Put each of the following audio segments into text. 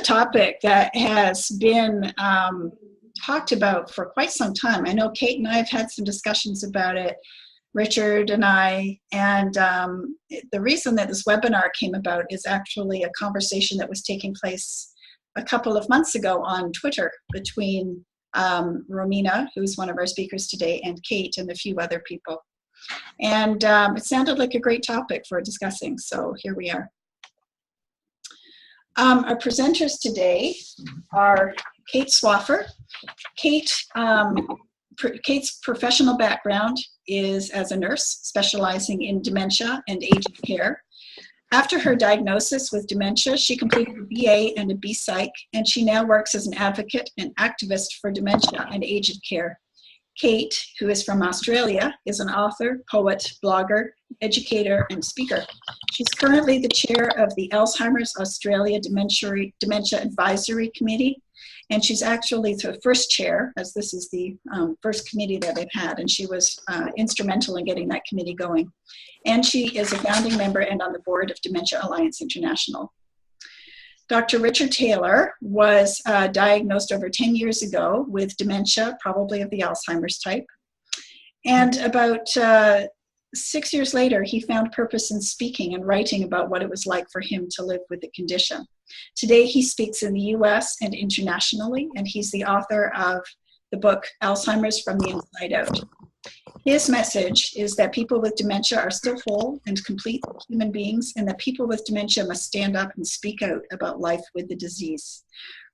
topic that has been talked about for quite some time. I know Kate and I have had some discussions about it, Richard and I, and the reason that this webinar came about is actually a conversation that was taking place a couple of months ago on Twitter between Romina, who's one of our speakers today, and Kate and a few other people. And it sounded like a great topic for discussing, so here we are. Our presenters today are Kate Swaffer. Kate's professional background is as a nurse specializing in dementia and aged care. After her diagnosis with dementia, she completed a BA and a BPsych, and she now works as an advocate and activist for dementia and aged care. Kate, who is from Australia, is an author, poet, blogger, educator, and speaker. She's currently the chair of the Alzheimer's Australia Dementia Advisory Committee, and she's actually the first chair, as this is the first committee that they've had, and she was instrumental in getting that committee going. And she is a founding member and on the board of Dementia Alliance International. Dr. Richard Taylor was diagnosed over 10 years ago with dementia, probably of the Alzheimer's type. And about 6 years later, he found purpose in speaking and writing about what it was like for him to live with the condition. Today, he speaks in the US and internationally, and he's the author of the book, Alzheimer's from the Inside Out. His message is that people with dementia are still whole and complete human beings, and that people with dementia must stand up and speak out about life with the disease.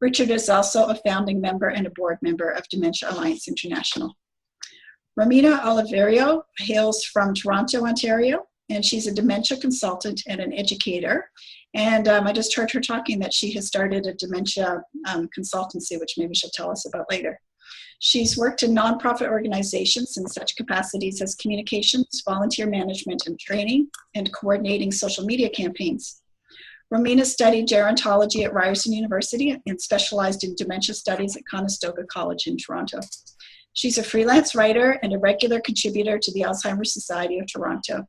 Richard is also a founding member and a board member of Dementia Alliance International. Romina Oliverio hails from Toronto, Ontario, and she's a dementia consultant and an educator. And I just heard her talking that she has started a dementia consultancy, which maybe she'll tell us about later. She's worked in nonprofit organizations in such capacities as communications, volunteer management and training, and coordinating social media campaigns. Romina studied gerontology at Ryerson University and specialized in dementia studies at Conestoga College in Toronto. She's a freelance writer and a regular contributor to the Alzheimer's Society of Toronto.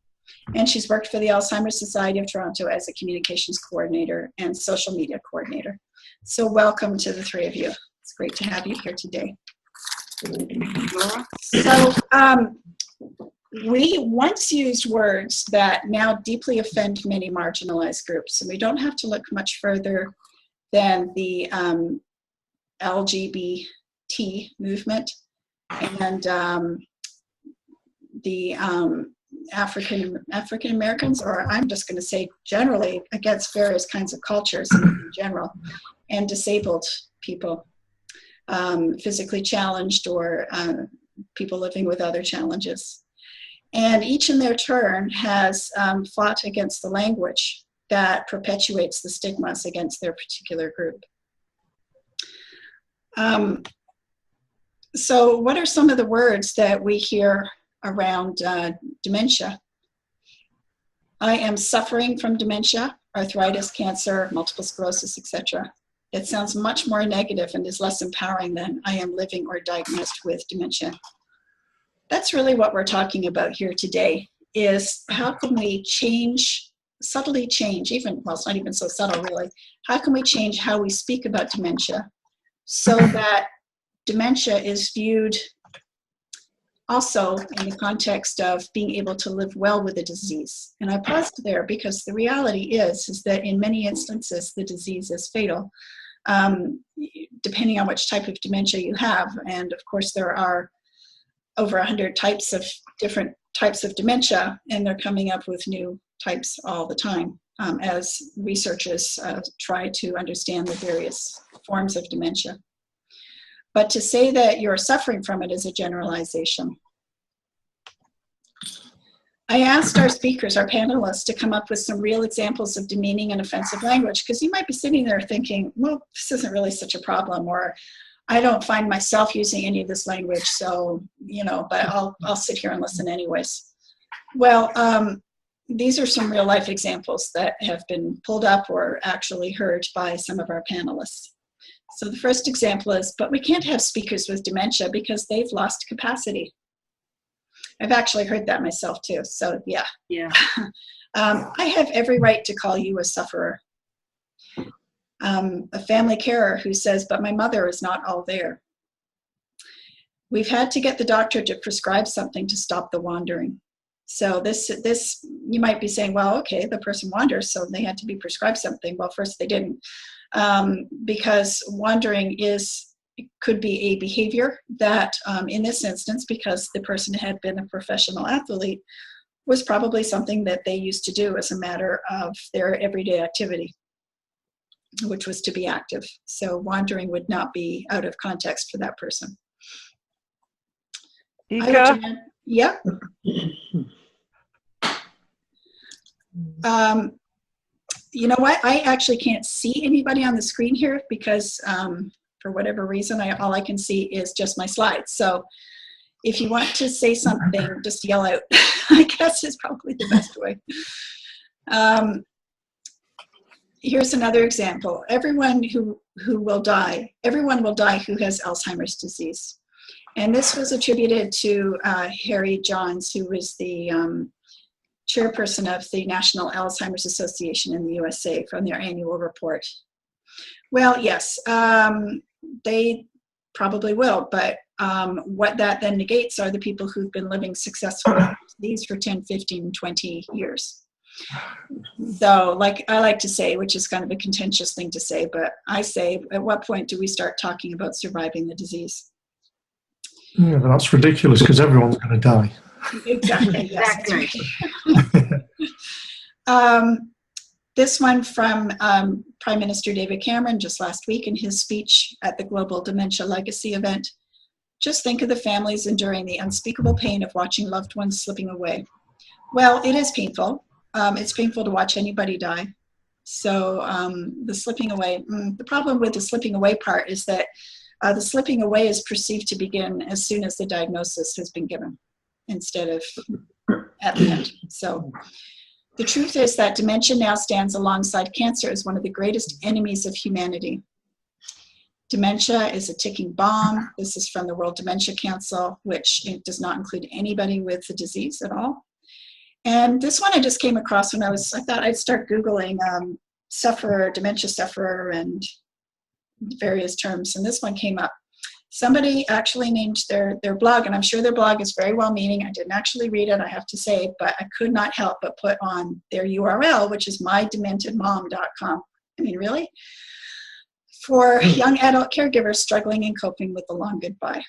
And she's worked for the Alzheimer's Society of Toronto as a communications coordinator and social media coordinator. So welcome to the three of you. It's great to have you here today. So we once used words that now deeply offend many marginalized groups, and we don't have to look much further than the LGBT movement and the African Americans, or I'm just going to say generally against various kinds of cultures in general, and disabled people. Physically challenged or people living with other challenges. And each in their turn has fought against the language that perpetuates the stigmas against their particular group. So what are some of the words that we hear around dementia? I am suffering from dementia, arthritis, cancer, multiple sclerosis, etc. It sounds much more negative and is less empowering than I am living or diagnosed with dementia. That's really what we're talking about here today, is how can we subtly change, even, well, it's not even so subtle really, how can we change how we speak about dementia so that dementia is viewed also in the context of being able to live well with the disease. And I paused there because the reality is that in many instances the disease is fatal, depending on which type of dementia you have. And of course there are over 100 different types of dementia, and they're coming up with new types all the time as researchers try to understand the various forms of dementia. But to say that you're suffering from it is a generalization. I asked our speakers, our panelists, to come up with some real examples of demeaning and offensive language, because you might be sitting there thinking, well, this isn't really such a problem, or I don't find myself using any of this language, so, you know, but I'll sit here and listen anyways. Well, these are some real life examples that have been pulled up or actually heard by some of our panelists. So the first example is, but we can't have speakers with dementia because they've lost capacity. I've actually heard that myself too, so yeah. I have every right to call you a sufferer. A family carer who says, but my mother is not all there. We've had to get the doctor to prescribe something to stop the wandering. So this, you might be saying, well, okay, the person wanders, so they had to be prescribed something. Well, first they didn't, because wandering could be a behavior that, in this instance, because the person had been a professional athlete, was probably something that they used to do as a matter of their everyday activity, which was to be active. So wandering would not be out of context for that person. Ika? Yeah. You know what? I actually can't see anybody on the screen here because for whatever reason, all I can see is just my slides. So if you want to say something, just yell out, I guess is probably the best way. Here's another example. Everyone will die who has Alzheimer's disease. And this was attributed to Harry Johns, who was the chairperson of the National Alzheimer's Association in the USA, from their annual report. Well, yes, they probably will, but what that then negates are the people who've been living successfully with these for 10, 15, 20 years. So, like I like to say, which is kind of a contentious thing to say, but I say, at what point do we start talking about surviving the disease? Yeah, but that's ridiculous because everyone's going to die. Exactly. Yes, this one from Prime Minister David Cameron just last week in his speech at the Global Dementia Legacy event. Just think of the families enduring the unspeakable pain of watching loved ones slipping away. Well, it is painful. It's painful to watch anybody die. So the slipping away, the problem with the slipping away part is that the slipping away is perceived to begin as soon as the diagnosis has been given, instead of at the end. So the truth is that dementia now stands alongside cancer as one of the greatest enemies of humanity. Dementia is a ticking bomb. This is from the World Dementia Council, which does not include anybody with the disease at all. And this one I just came across when I thought I'd start Googling dementia sufferer, and various terms, and this one came up. Somebody actually named their blog, and I'm sure their blog is very well-meaning. I didn't actually read it, I have to say, but I could not help but put on their URL, which is mydementedmom.com. I mean, really? For young adult caregivers struggling and coping with the long goodbye.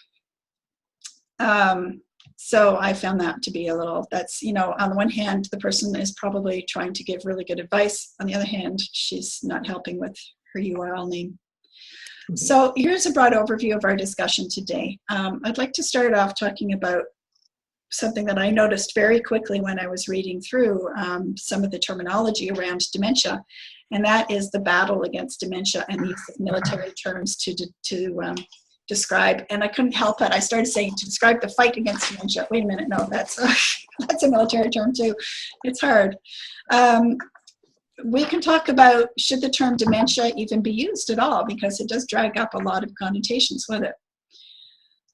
So I found that to be a little, that's, you know, on the one hand, the person is probably trying to give really good advice. On the other hand, she's not helping with her URL name. So here's a broad overview of our discussion today. I'd like to start off talking about something that I noticed very quickly when I was reading through some of the terminology around dementia, and that is the battle against dementia and the use of military terms to describe, and I couldn't help it. I started saying to describe the fight against dementia. Wait a minute, no, that's a military term too. It's hard. We can talk about, should the term dementia even be used at all, because it does drag up a lot of connotations with it.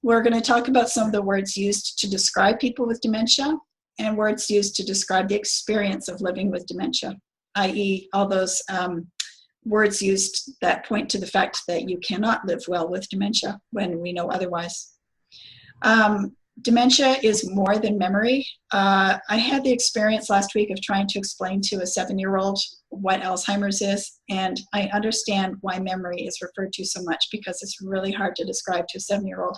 We're going to talk about some of the words used to describe people with dementia and words used to describe the experience of living with dementia, i.e. all those words used that point to the fact that you cannot live well with dementia when we know otherwise. Dementia is more than memory. I had the experience last week of trying to explain to a 7-year-old what Alzheimer's is, and I understand why memory is referred to so much, because it's really hard to describe to a 7-year-old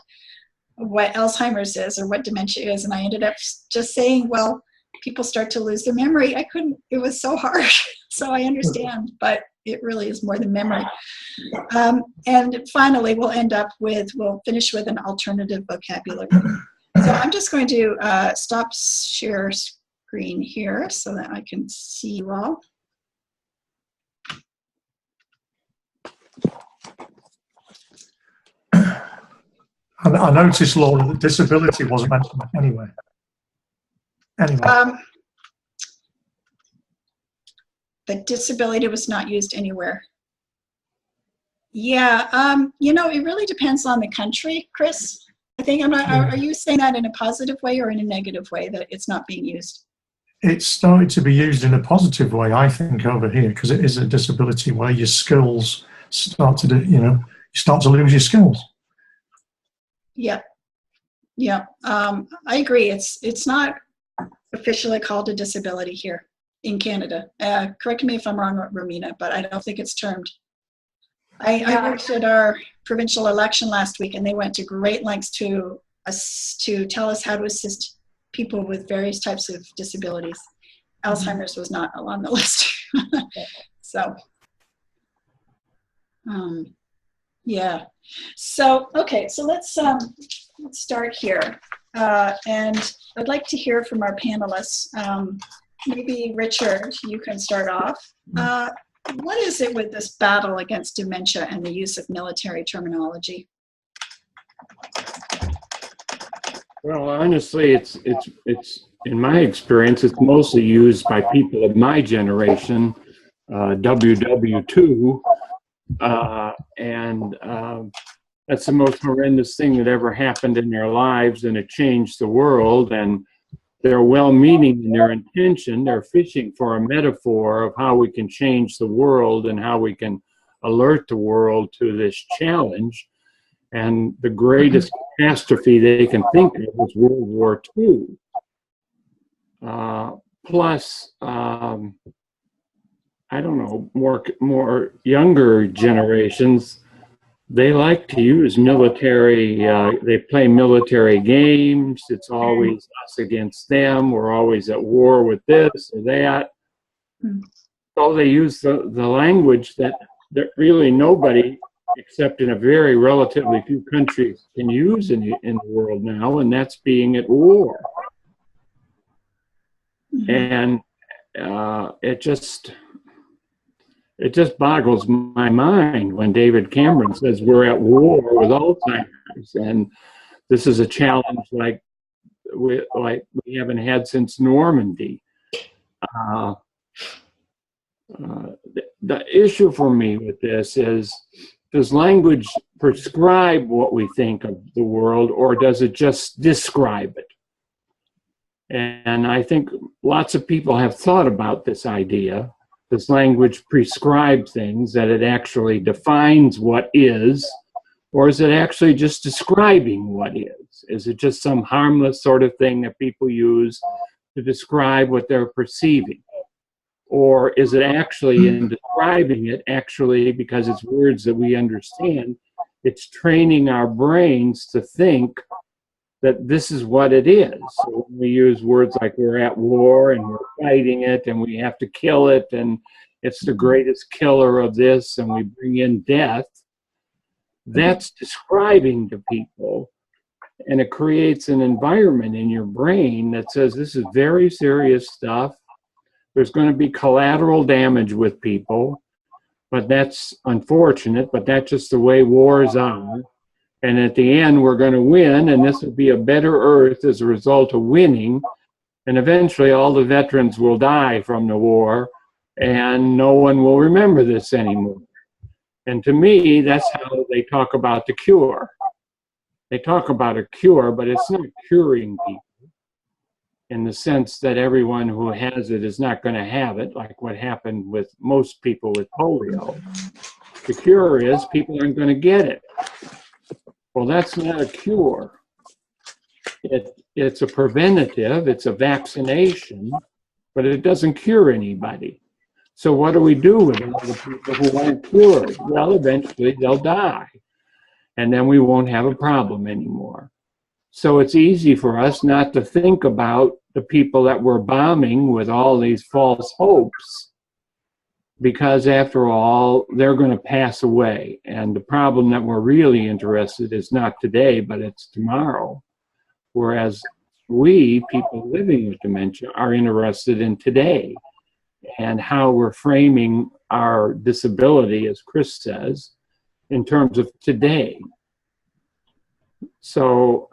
what Alzheimer's is or what dementia is, and I ended up just saying, well, people start to lose their memory. I couldn't, it was so hard. So I understand, but it really is more than memory. And finally, we'll finish with an alternative vocabulary. So I'm just going to stop share screen here so that I can see you all. I noticed, Laura, that disability wasn't mentioned anyway. The disability was not used anywhere. Yeah, you know, it really depends on the country, Chris. I think are you saying that in a positive way or in a negative way, that it's not being used? It's started to be used in a positive way, I think, over here, because it is a disability where your skills start to do, you start to lose your skills. Yeah. Yeah. I agree. It's not officially called a disability here in Canada. Correct me if I'm wrong, Romina, but I don't think it's termed. I worked at our provincial election last week, and they went to great lengths to tell us how to assist people with various types of disabilities. Alzheimer's was not on the list. So, yeah. So, okay, so let's start here. And I'd like to hear from our panelists. Maybe Richard, you can start off. What is it with this battle against dementia and the use of military terminology? Well, honestly, it's in my experience, it's mostly used by people of my generation, WW2, and that's the most horrendous thing that ever happened in their lives, and it changed the world. And they're well-meaning in their intention. They're fishing for a metaphor of how we can change the world and how we can alert the world to this challenge. And the greatest catastrophe they can think of is World War II. Plus, I don't know, more younger generations, they like to use military, they play military games. It's always us against them. We're always at war with this or that. So they use the language that really nobody, except in a very relatively few countries, can use in the world now, and that's being at war. And it just boggles my mind when David Cameron says we're at war with Alzheimer's, and this is a challenge like we haven't had since Normandy. The issue for me with this is, does language prescribe what we think of the world, or does it just describe it? And I think lots of people have thought about this idea. Does language prescribe things, that it actually defines what is, or is it actually just describing what is? Is it just some harmless sort of thing that people use to describe what they're perceiving? Or is it actually, in describing it, actually, because it's words that we understand, it's training our brains to think that this is what it is. So when we use words like we're at war and we're fighting it and we have to kill it and it's the greatest killer of this and we bring in death, that's describing to people, and it creates an environment in your brain that says this is very serious stuff. There's going to be collateral damage with people, but that's unfortunate, but that's just the way wars are. And at the end, we're going to win, and this will be a better earth as a result of winning. And eventually, all the veterans will die from the war, and no one will remember this anymore. And to me, that's how they talk about the cure. They talk about a cure, but it's not curing people in the sense that everyone who has it is not going to have it, like what happened with most people with polio. The cure is people aren't going to get it. Well, that's not a cure. It's a preventative, it's a vaccination, but it doesn't cure anybody. So what do we do with all the people who aren't cured? Well, eventually they'll die, and then we won't have a problem anymore. So it's easy for us not to think about the people that we're bombing with all these false hopes, because after all, they're going to pass away. And the problem that we're really interested in is not today, but it's tomorrow. Whereas we, people living with dementia, are interested in today and how we're framing our disability, as Chris says, in terms of today. So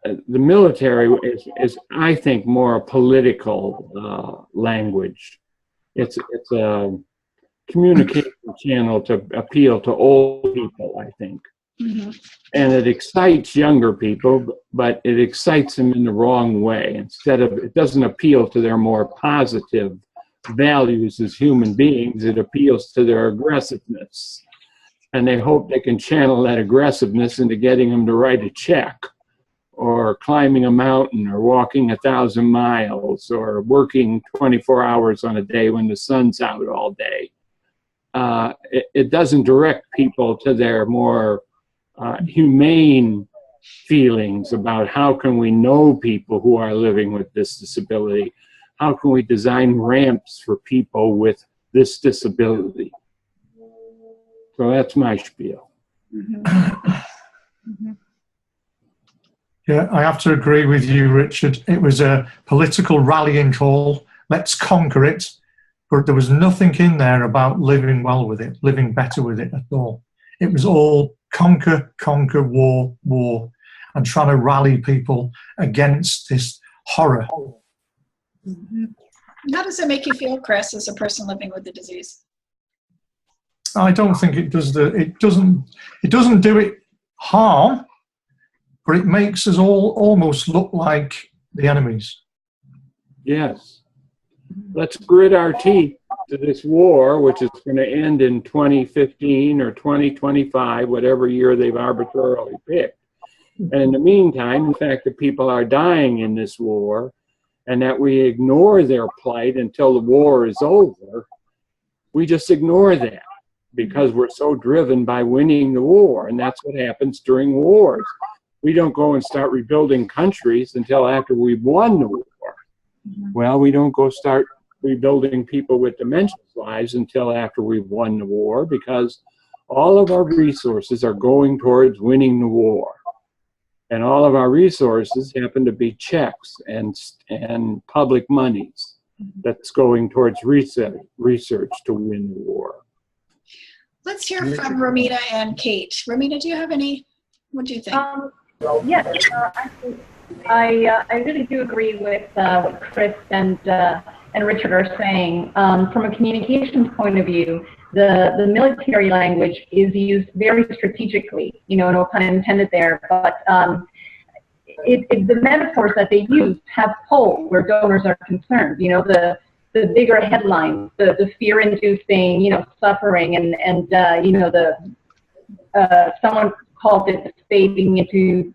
the military is, I think, more a political language. It's a communication channel to appeal to old people, I think. And it excites younger people, but it excites them in the wrong way. It doesn't appeal to their more positive values as human beings, it appeals to their aggressiveness. and they hope they can channel that aggressiveness into getting them to write a check, or climbing a mountain, or walking 1,000 miles, or working 24 hours on a day when the sun's out all day. It doesn't direct people to their more humane feelings about how can we know people who are living with this disability. How can we design ramps for people with this disability? So that's my spiel. Yeah, I have to agree with you, Richard. It was a political rallying call. Let's conquer it. But there was nothing in there about living well with it, living better with it at all. It was all conquer, conquer, war, war, and trying to rally people against this horror. How does it make you feel, Chris, as a person living with the disease? I don't think it does it doesn't do it harm, but it makes us all almost look like the enemies. Yes. Let's grit our teeth to this war, which is going to end in 2015 or 2025, whatever year they've arbitrarily picked. And in the meantime, the fact that people are dying in this war and that we ignore their plight until the war is over, we just ignore that because we're so driven by winning the war. And that's what happens during wars. We don't go and start rebuilding countries until after we've won the war. Well, we don't go start rebuilding people with dementia lives until after we've won the war, because all of our resources are going towards winning the war. And all of our resources happen to be checks and public monies that's going towards research to win the war. Let's hear from Romina and Kate. Romina, do you have any, what do you think? Yes, actually, I really do agree with what Chris and Richard are saying. From a communications point of view, the military language is used very strategically, you know, no pun intended there, but the metaphors that they use have pull where donors are concerned. You know, the bigger headlines, the fear-inducing, you know, suffering, and you know, someone called it fading into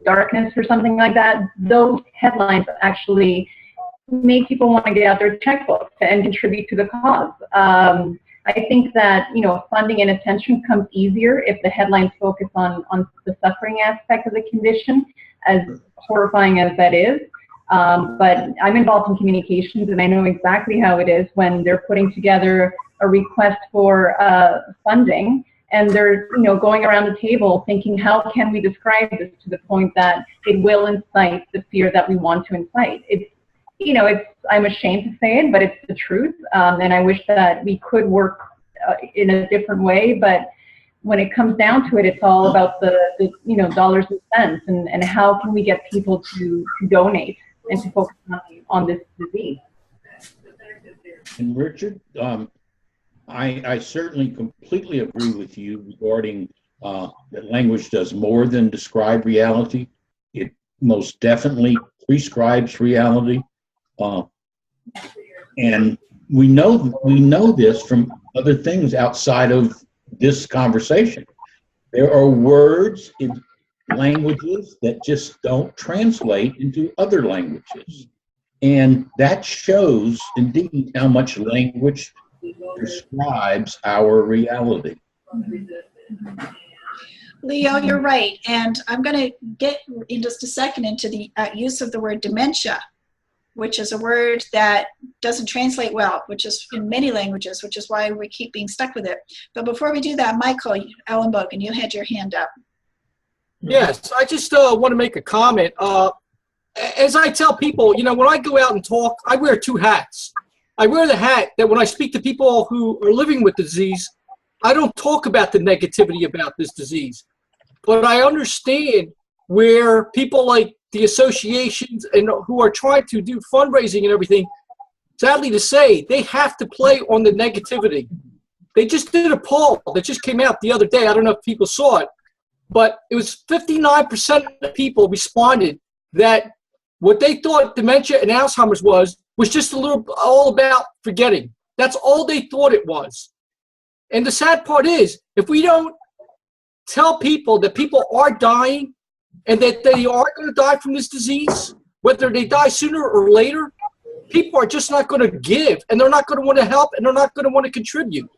darkness or something like that. Those headlines actually make people want to get out their checkbooks and contribute to the cause. I think that, you know, funding and attention comes easier if the headlines focus on the suffering aspect of the condition, as horrifying as that is. But I'm involved in communications, and I know exactly how it is when they're putting together a request for funding, and they're, you know, going around the table thinking, how can we describe this to the point that it will incite the fear that we want to incite? It's, you know, I'm ashamed to say it, but it's the truth. And I wish that we could work in a different way. But when it comes down to it, it's all about the you know, dollars and cents, and how can we get people to donate and to focus on this disease. And Richard, I certainly completely agree with you regarding that language does more than describe reality. It most definitely prescribes reality. And we know this from other things outside of this conversation. There are words in languages that just don't translate into other languages. And that shows indeed how much language describes our reality. Leo, you're right. And I'm going to get in just a second into the use of the word dementia, which is a word that doesn't translate well, which is in many languages, which is why we keep being stuck with it. But before we do that, Michael Ellenbogen, you had your hand up. Yes, I just want to make a comment. As I tell people, you know, when I go out and talk, I wear two hats. I wear the hat that when I speak to people who are living with the disease, I don't talk about the negativity about this disease. But I understand where people like the associations and who are trying to do fundraising and everything, sadly to say, they have to play on the negativity. They just did a poll that just came out the other day. I don't know if people saw it, but it was 59% of people responded that what they thought dementia and Alzheimer's was just a little all about forgetting. That's all they thought it was. And the sad part is, if we don't tell people that people are dying and that they are going to die from this disease, whether they die sooner or later, people are just not going to give, and they're not going to want to help, and they're not going to want to contribute.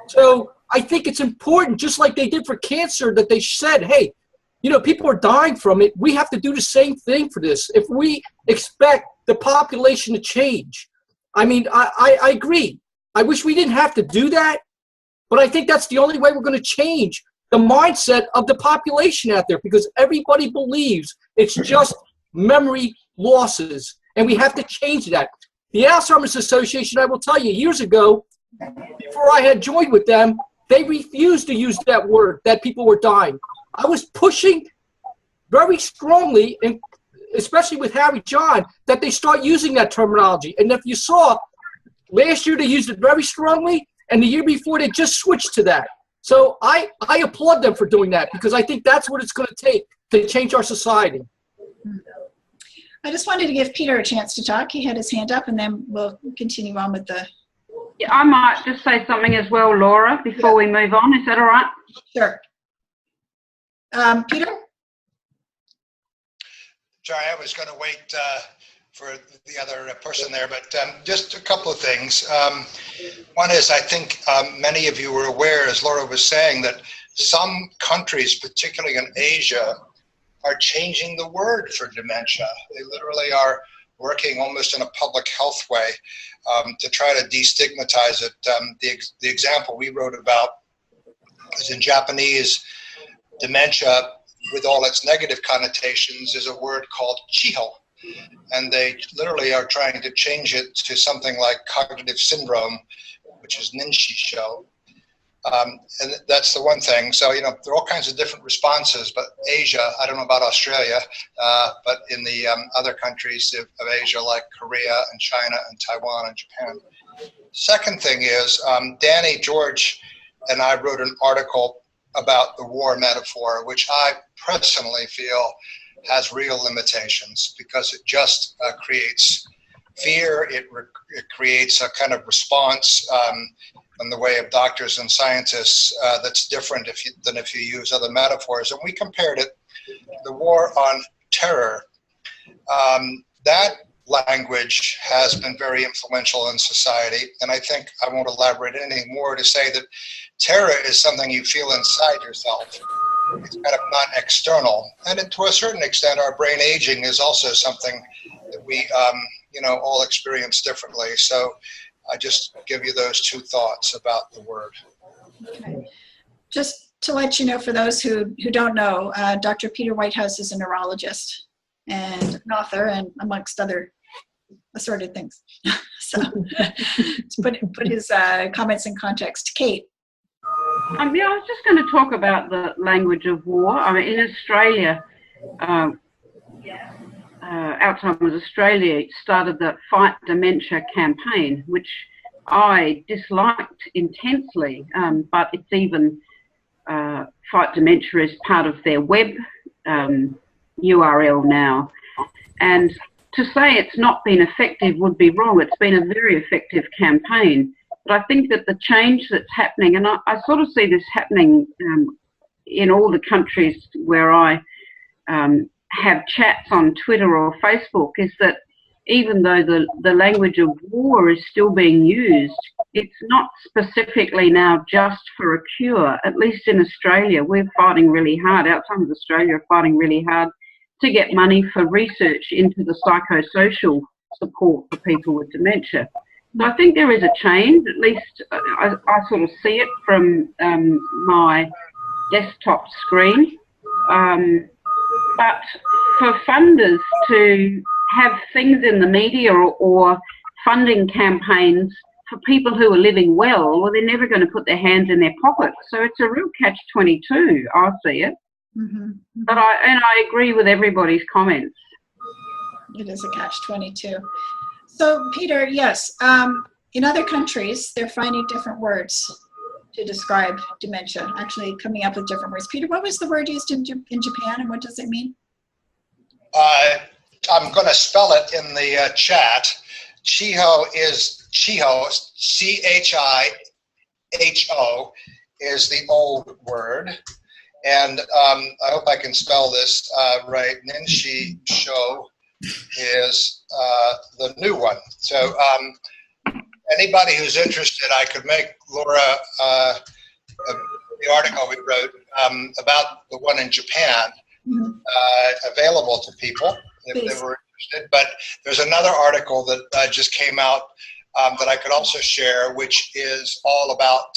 So I think it's important, just like they did for cancer, that they said, hey, you know, people are dying from it. We have to do the same thing for this. If we expect the population to change, I mean, I agree. I wish we didn't have to do that, but I think that's the only way we're going to change the mindset of the population out there, because everybody believes it's just memory losses, and we have to change that. The Alzheimer's Association, I will tell you, years ago, before I had joined with them, they refused to use that word, that people were dying. I was pushing very strongly, and especially with Harry John, that they start using that terminology. And if you saw, last year they used it very strongly, and the year before they just switched to that. So I applaud them for doing that, because I think that's what it's going to take to change our society. I just wanted to give Peter a chance to talk. He had his hand up, and then we'll continue on with the... Yeah, I might just say something as well, Laura, before we move on. Is that all right? Sure. Peter? Sorry, I was going to wait for the other person there, but just a couple of things. One is, I think many of you were aware, as Laura was saying, that some countries, particularly in Asia, are changing the word for dementia. They literally are working almost in a public health way to try to destigmatize it. The example we wrote about is in Japanese. Dementia, with all its negative connotations, is a word called chiho. And they literally are trying to change it to something like cognitive syndrome, which is ninshisho. And that's the one thing. So, you know, there are all kinds of different responses, but Asia, I don't know about Australia, but in the other countries of Asia, like Korea and China and Taiwan and Japan. Second thing is, Danny George and I wrote an article about the war metaphor, which I personally feel has real limitations, because it just creates fear. It creates a kind of response in the way of doctors and scientists that's different than if you use other metaphors. And we compared it to the war on terror. That language has been very influential in society, and I think I won't elaborate any more to say that terror is something you feel inside yourself. It's kind of not external. And to a certain extent, our brain aging is also something that we, you know, all experience differently. So I just give you those two thoughts about the word. Okay. Just to let you know, for those who don't know, Dr. Peter Whitehouse is a neurologist and an author, and amongst other assorted things. So to put his comments in context. Kate. Yeah, I was just going to talk about the language of war. I mean, in Australia, Alzheimer's Australia started the Fight Dementia campaign, which I disliked intensely, but it's even, Fight Dementia is part of their web URL now. And to say it's not been effective would be wrong. It's been a very effective campaign. But I think that the change that's happening, and I sort of see this happening in all the countries where I have chats on Twitter or Facebook, is that even though the language of war is still being used, it's not specifically now just for a cure. At least in Australia, we're fighting really hard. Alzheimer's Australia are fighting really hard to get money for research into the psychosocial support for people with dementia. So I think there is a change, at least I sort of see it from my desktop screen. But for funders to have things in the media or funding campaigns for people who are living well, they're never going to put their hands in their pockets. So it's a real catch-22, I see it. Mm-hmm. But I agree with everybody's comments. It is a catch-22. So, Peter, yes, in other countries, they're finding different words to describe dementia, actually coming up with different words. Peter, what was the word used in Japan, and what does it mean? I'm going to spell it in the chat. Chiho is Chiho, S-H-O is the old word. And I hope I can spell this right. Ninshi Sho is the new one. So anybody who's interested, I could make Laura the article we wrote about the one in Japan available to people if they were interested. But there's another article that just came out that I could also share, which is all about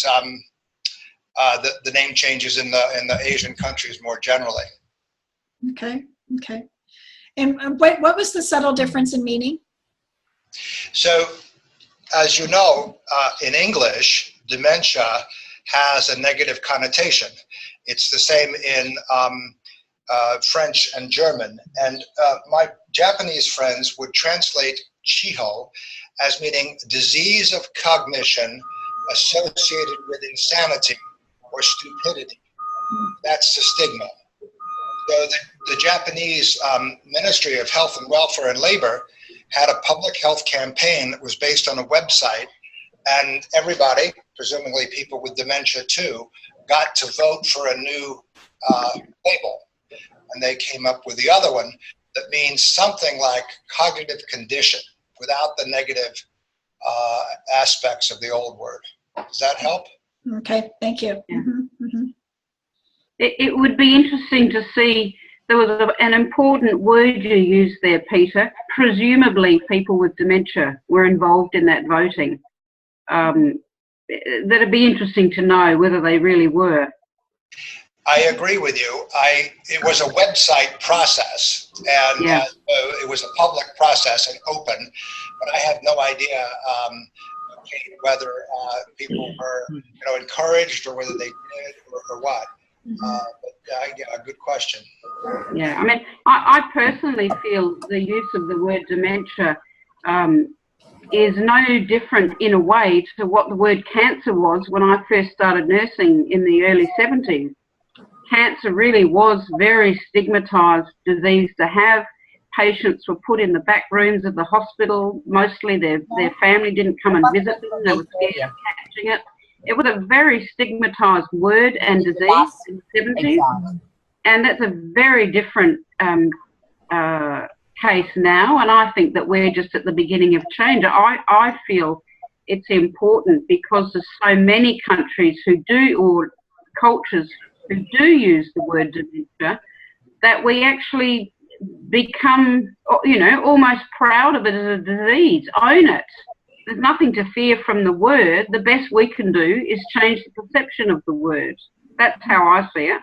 the name changes in the Asian countries more generally. Okay, okay. And what was the subtle difference in meaning? So, as you know, in English, dementia has a negative connotation. It's the same in French and German. And my Japanese friends would translate chiho as meaning disease of cognition associated with insanity or stupidity. That's the stigma. So the Japanese Ministry of Health and Welfare and Labor had a public health campaign that was based on a website, and everybody, presumably people with dementia too, got to vote for a new label. And they came up with the other one that means something like cognitive condition without the negative aspects of the old word. Does that help? Okay, thank you. Yeah. It would be interesting to see, there was an important word you used there, Peter. Presumably people with dementia were involved in that voting. That'd be interesting to know whether they really were. I agree with you. It was a website process, and it was a public process and open, but I have no idea whether people were encouraged or whether they did or what. Yeah, good question. Yeah, I mean, I personally feel the use of the word dementia is no different in a way to what the word cancer was when I first started nursing in the early 70s. Cancer really was very stigmatized disease to have. Patients were put in the back rooms of the hospital. Mostly their family didn't come and visit them. They were scared of catching it. It was a very stigmatized word and disease in the 70s. And that's a very different case now. And I think that we're just at the beginning of change. I feel it's important because there's so many countries who do, or cultures who do use the word dementia, that we actually become, almost proud of it as a disease, own it. There's nothing to fear from the word. The best we can do is change the perception of the word. That's how I see it.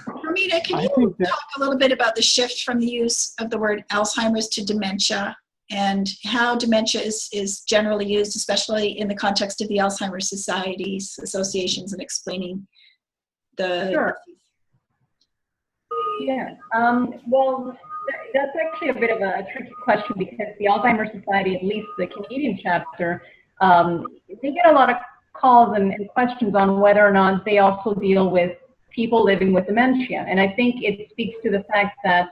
Romina, can you talk a little bit about the shift from the use of the word Alzheimer's to dementia, and how dementia is generally used, especially in the context of the Alzheimer's societies, associations, and explaining the... Sure. Yeah, well, that's actually a bit of a tricky question, because the Alzheimer's Society, at least the Canadian chapter, they get a lot of calls and questions on whether or not they also deal with people living with dementia. And I think it speaks to the fact that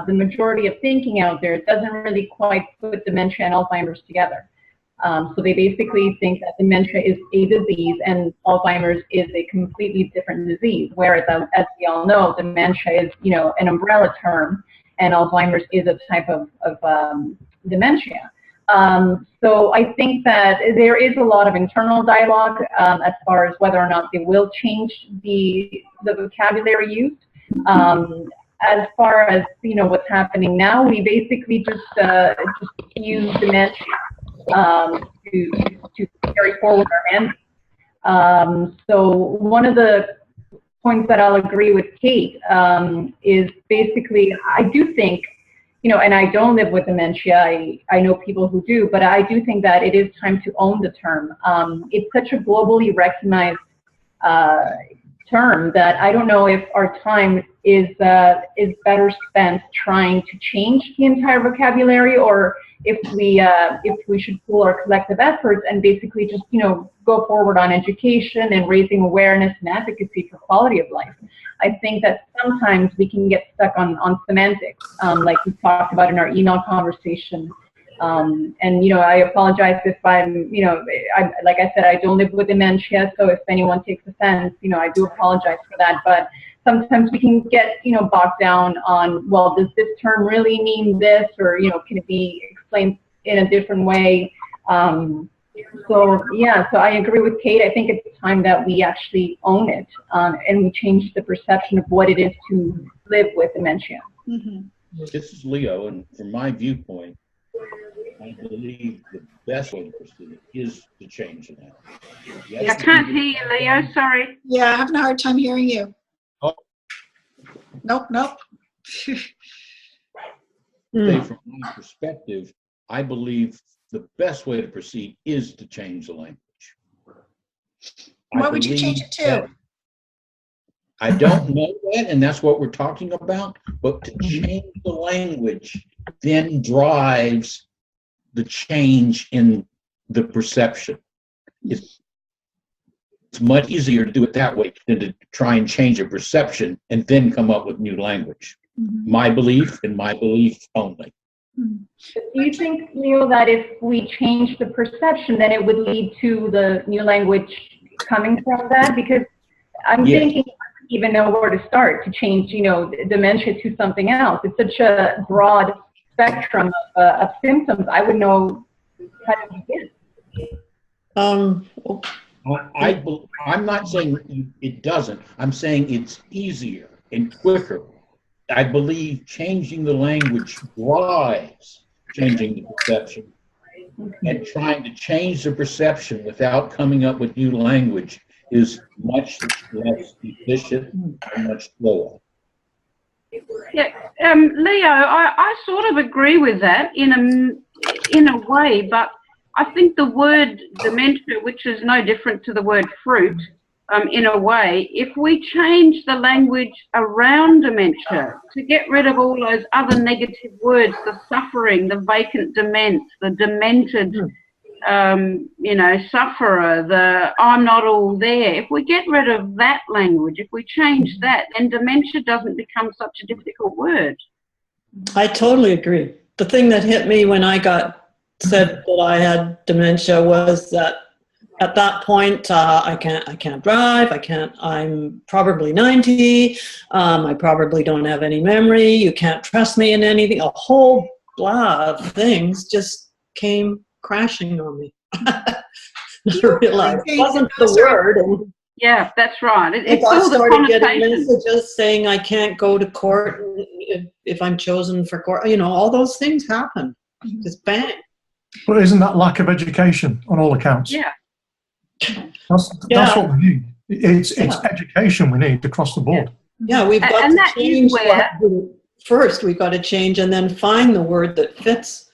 the majority of thinking out there doesn't really quite put dementia and Alzheimer's together. So they basically think that dementia is a disease and Alzheimer's is a completely different disease, whereas, as we all know, dementia is, an umbrella term, and Alzheimer's is a type of dementia. So I think that there is a lot of internal dialogue as far as whether or not they will change the vocabulary used. As far as what's happening now, we basically just use dementia to carry forward our mandate. So one of the points that I'll agree with Kate is basically, I do think, and I don't live with dementia, I know people who do, but I do think that it is time to own the term. It's such a globally recognized term that I don't know if our time is better spent trying to change the entire vocabulary, or if we should pool our collective efforts and basically just go forward on education and raising awareness and advocacy for quality of life. I think that sometimes we can get stuck on semantics, like we talked about in our email conversation. And, you know, I apologize if I'm, you know, like I said, I don't live with dementia, so if anyone takes offense, you know, I do apologize for that. But sometimes we can get, you know, bogged down on, well, does this term really mean this, or, you know, can it be explained in a different way? So yeah, so I agree with Kate. I think it's time that we actually own it, and we change the perception of what it is to live with dementia. Mm-hmm. This is Leo, and from my viewpoint, I believe the best way to proceed is to change the language. Yes, I can't hear you, Leo. Sorry. Yeah, I'm having a hard time hearing you. Oh. Nope. Say from my perspective, I believe the best way to proceed is to change the language. What would you change it to? I don't know that, and that's what we're talking about, but to change the language then drives the change in the perception. It's much easier to do it that way than to try and change a perception and then come up with new language. Mm-hmm. My belief and my belief only. Do you think, Leo, that if we change the perception, then it would lead to the new language coming from that? Because I'm thinking I don't even know where to start to change, you know, dementia to something else. It's such a broad spectrum of symptoms. I would know how to begin. I'm not saying it doesn't. I'm saying it's easier and quicker. I believe changing the language drives changing the perception, and trying to change the perception without coming up with new language is much less efficient and much slower. Yeah, Leo, I sort of agree with that in a way, but I think the word dementia, which is no different to the word fruit, in a way, if we change the language around dementia to get rid of all those other negative words, the suffering, the vacant dement, the demented, you know, sufferer, the I'm not all there, if we get rid of that language, if we change that, then dementia doesn't become such a difficult word. I totally agree. The thing that hit me when I got said that I had dementia was that at that point, I can't drive. I'm probably 90. I probably don't have any memory. You can't trust me in anything. A whole blah of things just came crashing on me. I realized it wasn't the word. And yeah, that's right. It's I all the started getting connotations. messages saying I can't go to court if I'm chosen for court. You know, all those things happen. Just bang. But isn't that lack of education on all accounts? Yeah. That's what we need. It's education we need across the board. Yeah, we've got And to that is change where- first we've got to change and then find the word that fits.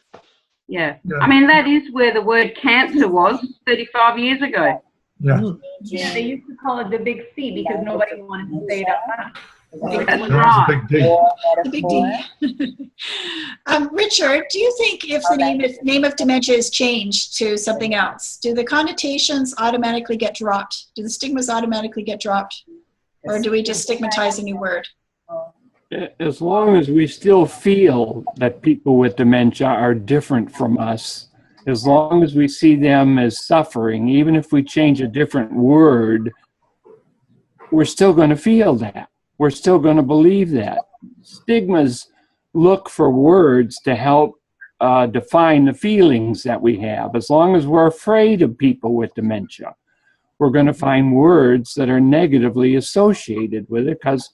Yeah. I mean, that is where the word cancer was 35 years ago. Yeah. Yeah, they used to call it the big C because nobody wanted to say it out loud. That's That's right. a big D. The big D. Richard, do you think if the name of dementia is changed to something else, do the connotations automatically get dropped? Do the stigmas automatically get dropped? Or do we just stigmatize a new word? As long as we still feel that people with dementia are different from us, as long as we see them as suffering, even if we change a different word, we're still going to feel that. We're still going to believe that. Stigmas look for words to help define the feelings that we have. As long as we're afraid of people with dementia, we're going to find words that are negatively associated with it, because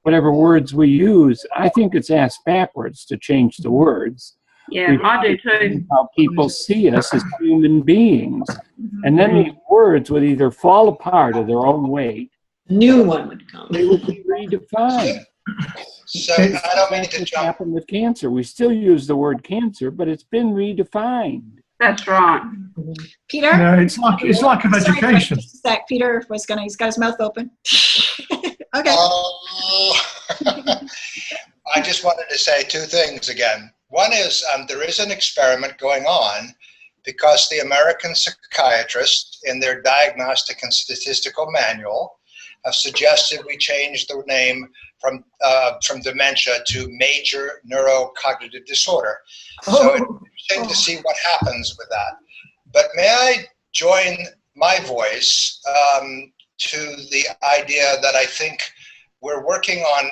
whatever words we use, I think it's asked backwards to change the words. Yeah, I do too. How people see us as human beings. And then these words would either fall apart of their own weight, New one would come. they would be redefined. So I don't mean to What's jump. happened with cancer? We still use the word cancer, but it's been redefined. That's right. Peter? Yeah, it's lack of education. Just a sec. Peter was gonna, he's got his mouth open. Okay. I just wanted to say two things again. One is there is an experiment going on because the American psychiatrists, in their diagnostic and statistical manual, have suggested we change the name from dementia to major neurocognitive disorder. So it's interesting to see what happens with that. But may I join my voice to the idea that I think we're working on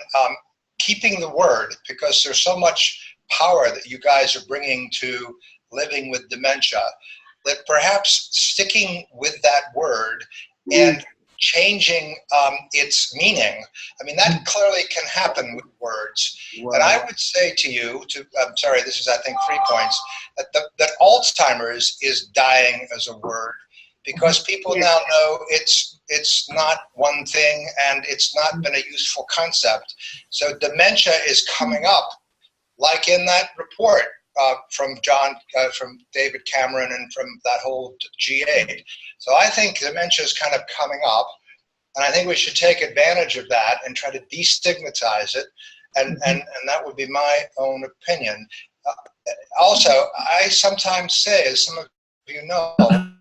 keeping the word, because there's so much power that you guys are bringing to living with dementia, that perhaps sticking with that word and changing its meaning. I mean, that clearly can happen with words. Wow. And I would say to you, I'm sorry, this is, I think, 3 points, that Alzheimer's is dying as a word, because people now know it's not one thing and it's not been a useful concept. So dementia is coming up, like in that report from David Cameron and from that whole G8. So I think dementia is kind of coming up, and I think we should take advantage of that and try to destigmatize it, and that would be my own opinion. Also, I sometimes say, as some of you know, that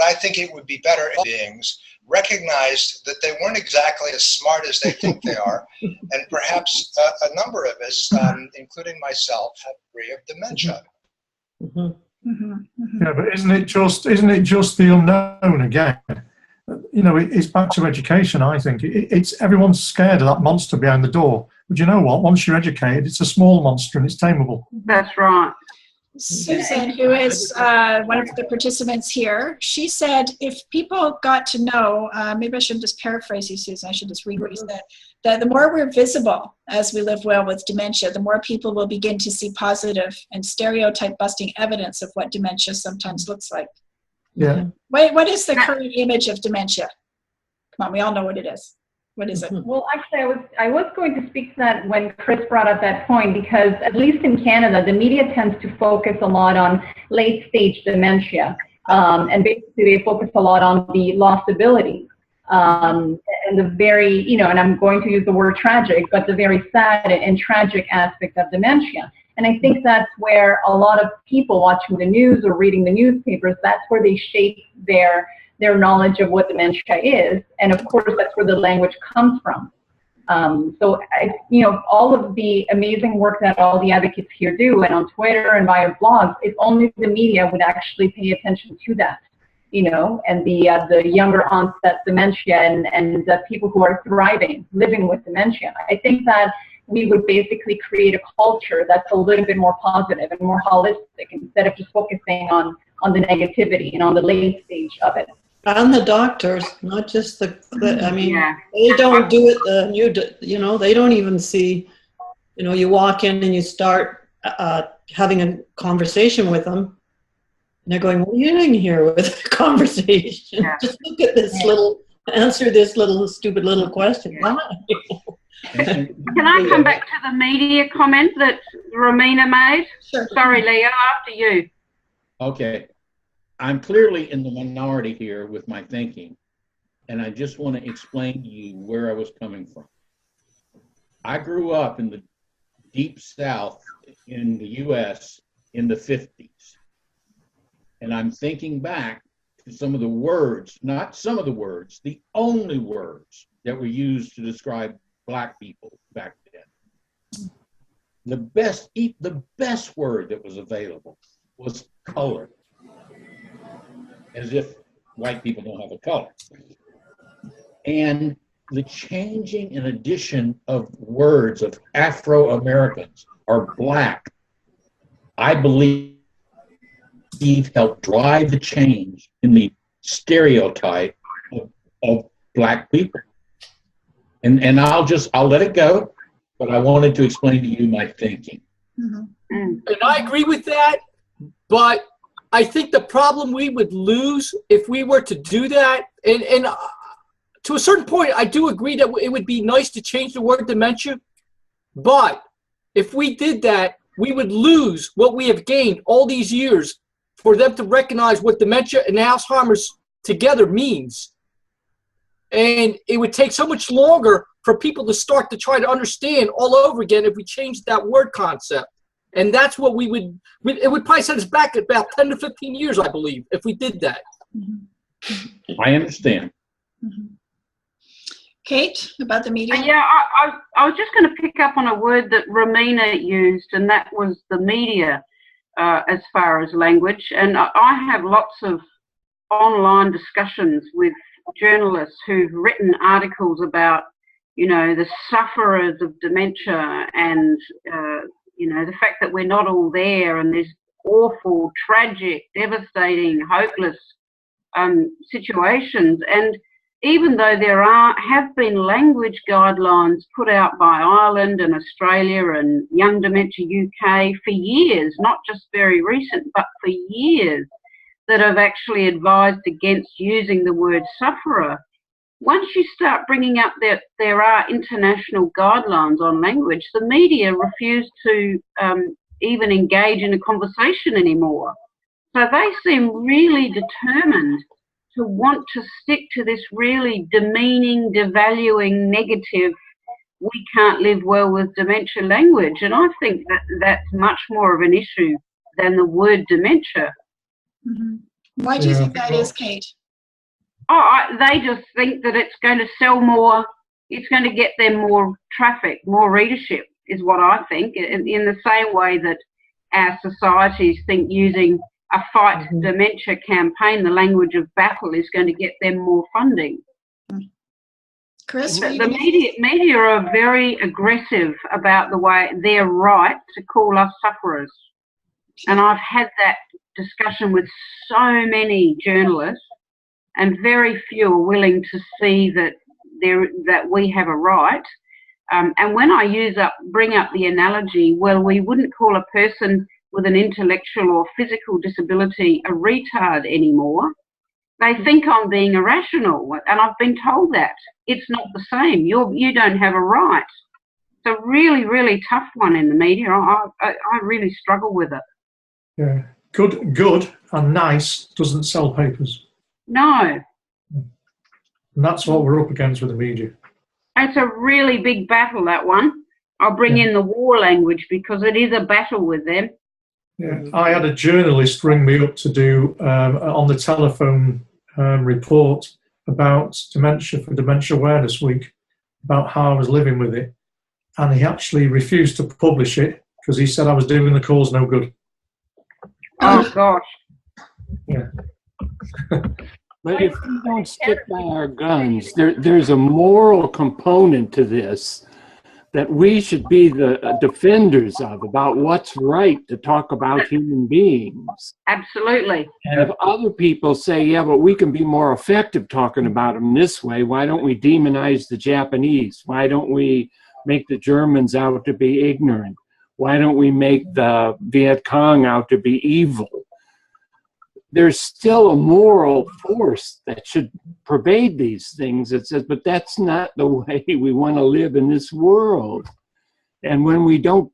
I think it would be better if beings recognized that they weren't exactly as smart as they think they are, and perhaps a number of us, including myself, have a degree of dementia. Yeah, but isn't it just the unknown again? You know, it's back to education. I think it's everyone's scared of that monster behind the door. But you know what? Once you're educated, it's a small monster and it's tameable. That's right. Susan, who is one of the participants here, she said if people got to know, maybe I shouldn't just paraphrase you, Susan, I should just read what you said, that the more we're visible as we live well with dementia, the more people will begin to see positive and stereotype busting evidence of what dementia sometimes looks like. Yeah. Wait, what is the current image of dementia? Come on, we all know what it is. What is it? Well, actually, I was going to speak to that when Chris brought up that point, because at least in Canada, the media tends to focus a lot on late-stage dementia, and basically they focus a lot on the lost ability, and the very, you know, and I'm going to use the word tragic, but the very sad and tragic aspect of dementia. And I think that's where a lot of people watching the news or reading the newspapers, that's where they shape their knowledge of what dementia is, and of course that's where the language comes from. So you know, all of the amazing work that all the advocates here do, and on Twitter and via blogs, if only the media would actually pay attention to that, you know, and the younger onset dementia and the people who are thriving, living with dementia. I think that we would basically create a culture that's a little bit more positive and more holistic, instead of just focusing on the negativity and on the late stage of it. And the doctors, not just I mean, they don't do it, you know, they don't even see, you know, you walk in and you start having a conversation with them, and they're going, what are you doing here with a conversation? Yeah. Just look at this answer this stupid little question. Yeah. Can I come back to the media comment that Romina made? Sure. Sorry, Leo, after you. Okay. I'm clearly in the minority here with my thinking, and I just want to explain to you where I was coming from. I grew up in the deep South in the U.S. in the 50s, and I'm thinking back to some of the words, not some of the words, the only words that were used to describe Black people back then. The best word that was available was color. As if white people don't have a color. And the changing and addition of words of Afro-Americans or Black, I believe helped drive the change in the stereotype of Black people. And I'll let it go, but I wanted to explain to you my thinking. And I agree with that, but I think the problem we would lose if we were to do that, and to a certain point, I do agree that it would be nice to change the word dementia, but if we did that, we would lose what we have gained all these years for them to recognize what dementia and Alzheimer's together means. And it would take so much longer for people to start to try to understand all over again if we changed that word concept. And that's what it would probably set us back about 10 to 15 years, I believe, if we did that. I understand. Kate, about the media? Yeah, I was just going to pick up on a word that Romina used, and that was the media, as far as language. And I have lots of online discussions with journalists who've written articles about, you know, the sufferers of dementia and, you know, the fact that we're not all there, and there's awful, tragic, devastating, hopeless situations. And even though there have been language guidelines put out by Ireland and Australia and Young Dementia UK for years, not just very recent, but for years, that have actually advised against using the word sufferer, once you start bringing up that there are international guidelines on language, the media refuse to even engage in a conversation anymore. So they seem really determined to want to stick to this really demeaning, devaluing, negative, we can't live well with dementia language. And I think that that's much more of an issue than the word dementia. Why do you think that is, Kate? They just think that it's going to sell more, it's going to get them more traffic, more readership, is what I think, in the same way that our societies think using a fight dementia campaign, the language of battle, is going to get them more funding. Chris? The media are very aggressive about the way they're right to call us sufferers. And I've had that discussion with so many journalists, and very few are willing to see that we have a right. And when I bring up the analogy, well, we wouldn't call a person with an intellectual or physical disability a retard anymore. They think I'm being irrational, and I've been told that. It's not the same. You don't have a right. It's a really, really tough one in the media. I really struggle with it. Yeah, good and nice doesn't sell papers. No. And that's what we're up against with the media. It's a really big battle, that one. I'll bring in the war language because it is a battle with them. Yeah, I had a journalist ring me up to do on the telephone report about dementia for Dementia Awareness Week, about how I was living with it, and he actually refused to publish it because he said I was doing the cause no good. Oh gosh. Yeah. But if we don't stick by our guns, there's a moral component to this that we should be the defenders of, about what's right to talk about human beings. Absolutely. And if other people say, yeah, but we can be more effective talking about them this way, why don't we demonize the Japanese? Why don't we make the Germans out to be ignorant? Why don't we make the Viet Cong out to be evil? There's still a moral force that should pervade these things that says, but that's not the way we want to live in this world. And when we don't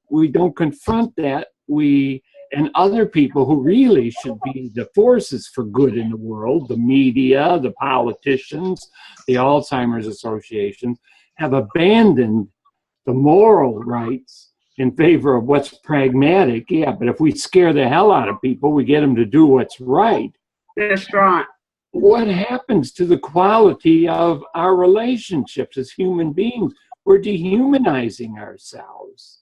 confront that, we and other people who really should be the forces for good in the world, the media, the politicians, the Alzheimer's associations, have abandoned the moral rights in favor of what's pragmatic. Yeah, but if we scare the hell out of people, we get them to do what's right. That's right. What happens to the quality of our relationships as human beings? We're dehumanizing ourselves.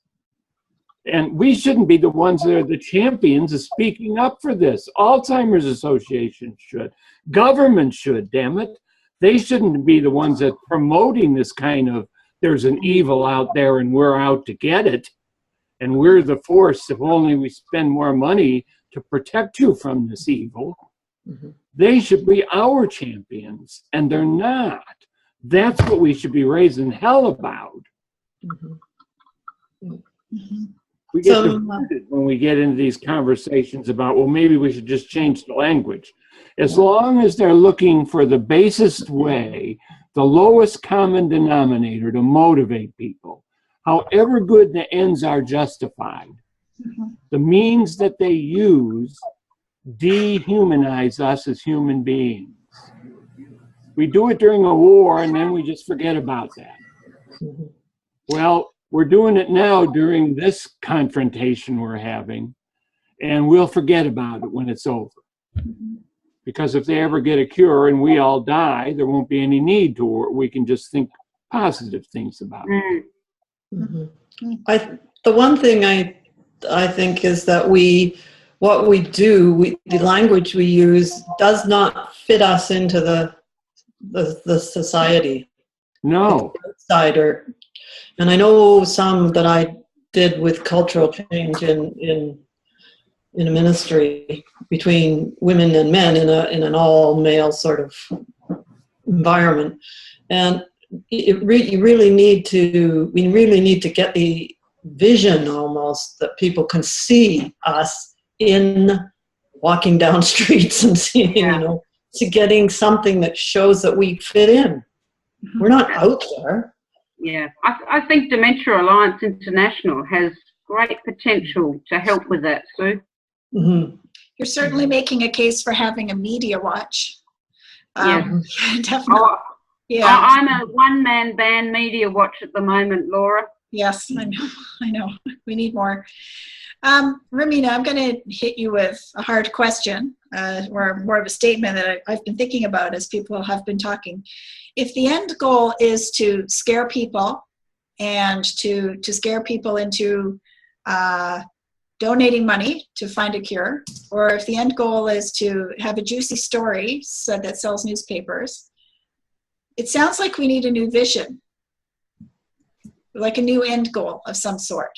And we shouldn't be the ones that are the champions of speaking up for this. Alzheimer's Association should. Government should, damn it. They shouldn't be the ones that are promoting this kind of, there's an evil out there and we're out to get it. And we're the force, if only we spend more money to protect you from this evil. They should be our champions, and they're not. That's what we should be raising hell about. We get defeated when we get into these conversations about, well, maybe we should just change the language. As long as they're looking for the basest way, the lowest common denominator to motivate people, however good the ends are justified, the means that they use dehumanize us as human beings. We do it during a war and then we just forget about that. Well, we're doing it now during this confrontation we're having, and we'll forget about it when it's over. Because if they ever get a cure and we all die, there won't be any need to work. We can just think positive things about it. Mm-hmm. The one thing I think is that what we do, the language we use does not fit us into the society. No. Outsider. And I know some that I did with cultural change in a ministry between women and men in an all male sort of environment, and we really need to get the vision almost that people can see us in walking down streets and seeing, to getting something that shows that we fit in. We're not out there. Yeah, I think Dementia Alliance International has great potential to help with that, Sue. Mm-hmm. You're certainly making a case for having a media watch. Definitely. Oh, Yeah. I'm a one-man band media watch at the moment, Laura. Yes, I know. We need more. Ramina, I'm going to hit you with a hard question, or more of a statement that I've been thinking about as people have been talking. If the end goal is to scare people and to scare people into donating money to find a cure, or if the end goal is to have a juicy story that sells newspapers, it sounds like we need a new vision, like a new end goal of some sort.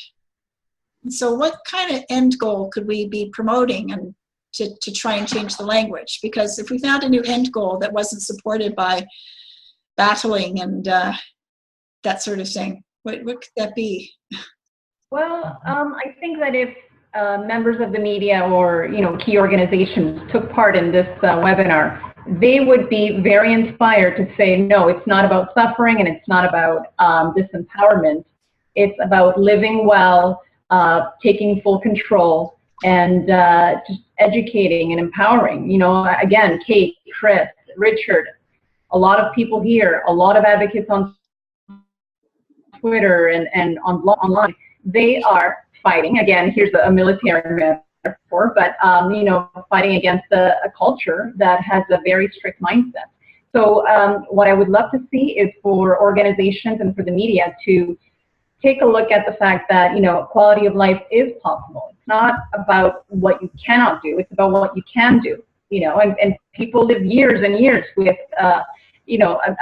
And so what kind of end goal could we be promoting and to try and change the language? Because if we found a new end goal that wasn't supported by battling and that sort of thing, what could that be? Well, I think that if members of the media or key organizations took part in this webinar, they would be very inspired to say, no, it's not about suffering and it's not about disempowerment. It's about living well, taking full control, and just educating and empowering. Again, Kate, Chris, Richard, a lot of people here, a lot of advocates on Twitter and online. They are fighting. Again, here's a military metaphor, but fighting against a culture that has a very strict mindset. So what I would love to see is for organizations and for the media to take a look at the fact that quality of life is possible. It's not about what you cannot do; it's about what you can do. And people live years and years with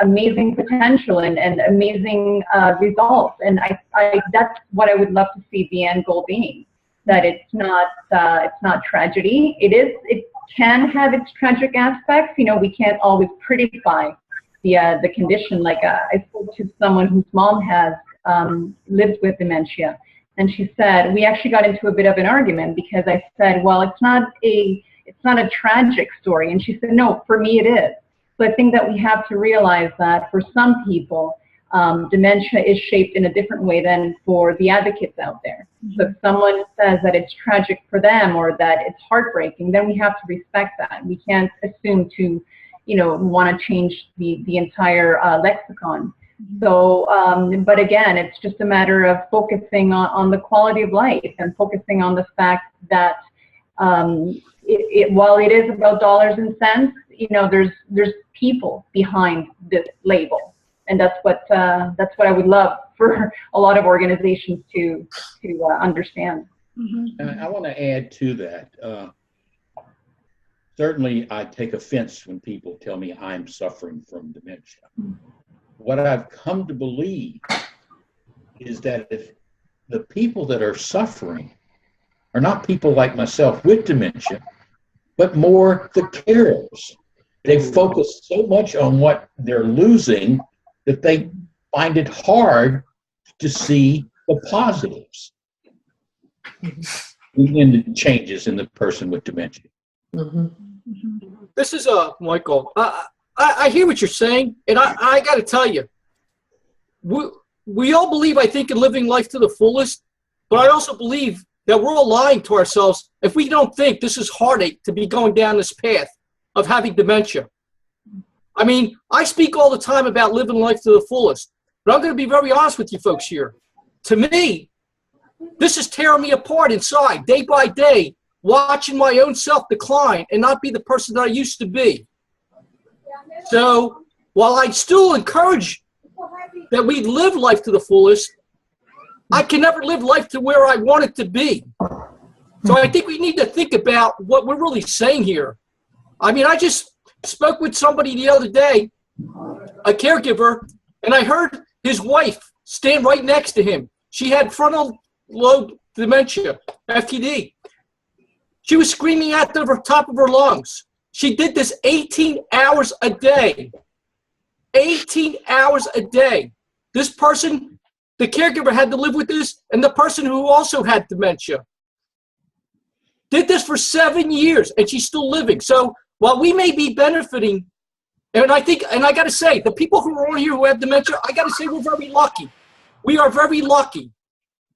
amazing potential and amazing results. And I that's what I would love to see the end goal being. That it's not tragedy. It can have its tragic aspects. We can't always prettify the condition. Like I spoke to someone whose mom has lived with dementia, and she said we actually got into a bit of an argument because I said, well, it's not a tragic story, and she said, no, for me it is. So I think that we have to realize that for some people, dementia is shaped in a different way than for the advocates out there. So if someone says that it's tragic for them or that it's heartbreaking, then we have to respect that. We can't assume to, want to change the entire lexicon. So, but again, it's just a matter of focusing on the quality of life and focusing on the fact that while it is about dollars and cents, there's people behind this label. And that's what I would love for a lot of organizations to understand. And I want to add to that. Certainly, I take offense when people tell me I'm suffering from dementia. What I've come to believe is that if the people that are suffering are not people like myself with dementia, but more the carers. They focus so much on what they're losing that they find it hard to see the positives in the changes in the person with dementia. This is Michael. I hear what you're saying, and I got to tell you, we all believe, I think, in living life to the fullest, but I also believe that we're all lying to ourselves if we don't think this is heartache to be going down this path of having dementia. I mean, I speak all the time about living life to the fullest, but I'm going to be very honest with you folks here. To me, this is tearing me apart inside, day by day, watching my own self decline and not be the person that I used to be. So while I still encourage that we live life to the fullest, I can never live life to where I want it to be. So I think we need to think about what we're really saying here. I mean, I just spoke with somebody the other day, a caregiver, and I heard his wife stand right next to him. She had frontal lobe dementia, FTD. She was screaming at the top of her lungs. She did this 18 hours a day. 18 hours a day. This person, the caregiver, had to live with this, and the person who also had dementia did this for 7 years, and she's still living. So while we may be benefiting, and I got to say, the people who are on here who have dementia, I got to say we're very lucky. We are very lucky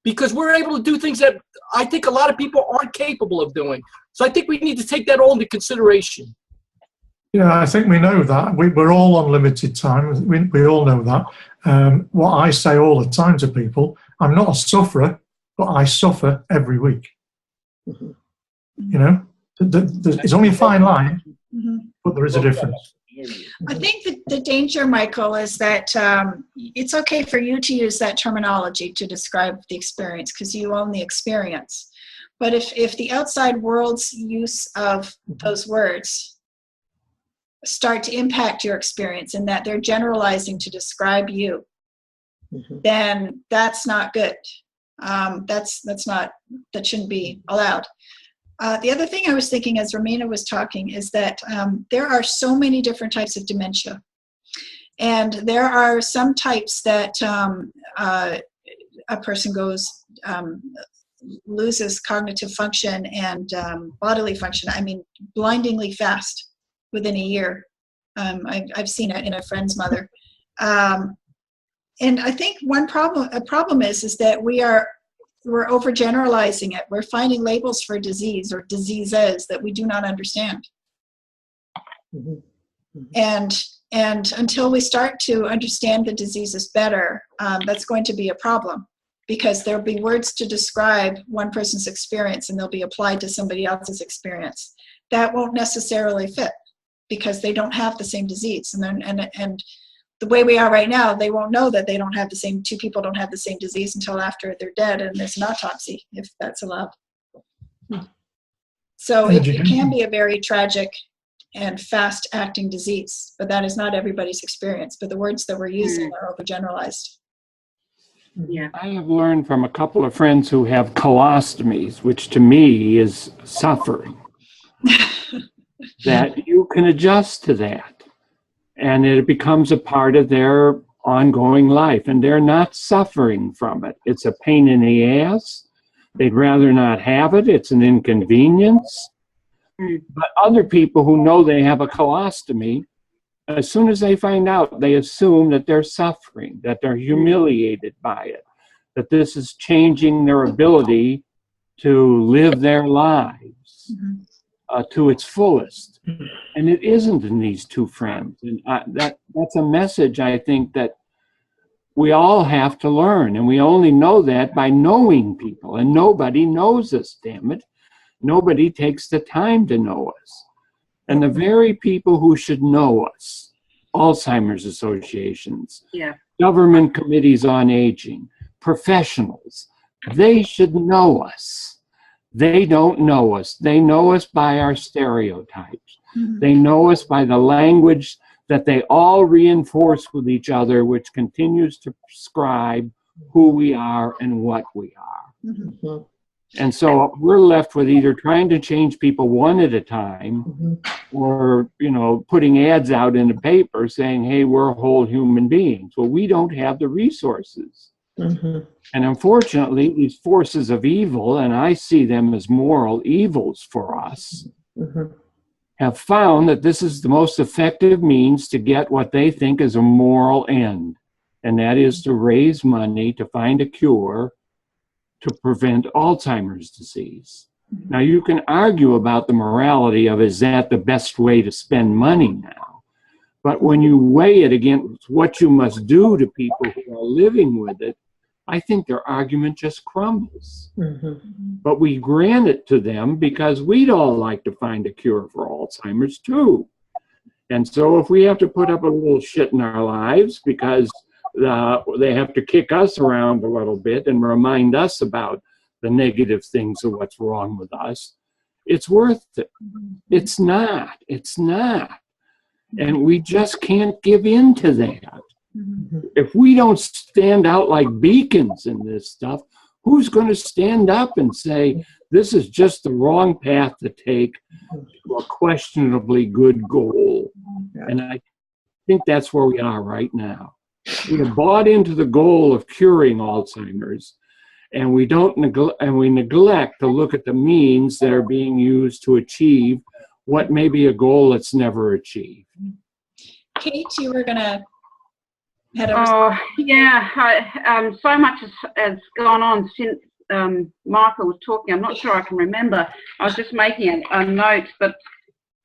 because we're able to do things that I think a lot of people aren't capable of doing. So I think we need to take that all into consideration. Yeah, I think we know that. We're all on limited time. We all know that. What I say all the time to people, I'm not a sufferer, but I suffer every week. You know, it's only a fine line, but there is a difference. I think the danger, Michael, is that it's okay for you to use that terminology to describe the experience because you own the experience. But if the outside world's use of those words start to impact your experience and that they're generalizing to describe you, then that's not good. That shouldn't be allowed. The other thing I was thinking as Romina was talking is that there are so many different types of dementia. And there are some types that a person loses cognitive function and bodily function, I mean, blindingly fast within a year. I've seen it in a friend's mother. And I think a problem is that we're overgeneralizing it. We're finding labels for disease or diseases that we do not understand. And until we start to understand the diseases better, that's going to be a problem because there'll be words to describe one person's experience and they'll be applied to somebody else's experience. That won't necessarily fit because they don't have the same disease. And the way we are right now, they won't know that they don't have the same, two people don't have the same disease until after they're dead and there's an autopsy, if that's allowed. So it can be a very tragic and fast-acting disease, but that is not everybody's experience. But the words that we're using are overgeneralized. Yeah. I have learned from a couple of friends who have colostomies, which to me is suffering, that you can adjust to that. And it becomes a part of their ongoing life, and they're not suffering from it. It's a pain in the ass. They'd rather not have it. It's an inconvenience. But other people who know they have a colostomy, as soon as they find out, they assume that they're suffering, that they're humiliated by it, that this is changing their ability to live their lives to its fullest. And it isn't in these two friends. And that's a message, I think, that we all have to learn. And we only know that by knowing people. And nobody knows us, damn it. Nobody takes the time to know us. And the very people who should know us, Alzheimer's associations, government committees on aging, professionals, they should know us. They don't know us. They know us by our stereotypes. They know us by the language that they all reinforce with each other, which continues to prescribe who we are and what we are. And so we're left with either trying to change people one at a time or, putting ads out in the paper saying, hey, we're whole human beings. Well, we don't have the resources. And unfortunately, these forces of evil, and I see them as moral evils for us, have found that this is the most effective means to get what they think is a moral end. And that is to raise money to find a cure to prevent Alzheimer's disease. Now, you can argue about the morality of, is that the best way to spend money now? But when you weigh it against what you must do to people who are living with it, I think their argument just crumbles. Mm-hmm. But we grant it to them because we'd all like to find a cure for Alzheimer's too. And so if we have to put up a little shit in our lives because they have to kick us around a little bit and remind us about the negative things of what's wrong with us, it's worth it. It's not. It's not. And we just can't give in to that. If we don't stand out like beacons in this stuff, who's going to stand up and say, this is just the wrong path to take to a questionably good goal? And I think that's where we are right now. We have bought into the goal of curing Alzheimer's, and we neglect to look at the means that are being used to achieve what may be a goal that's never achieved. Kate, you were going to head over. Oh, yeah. So much has gone on since Michael was talking. I'm not sure I can remember. I was just making a note, but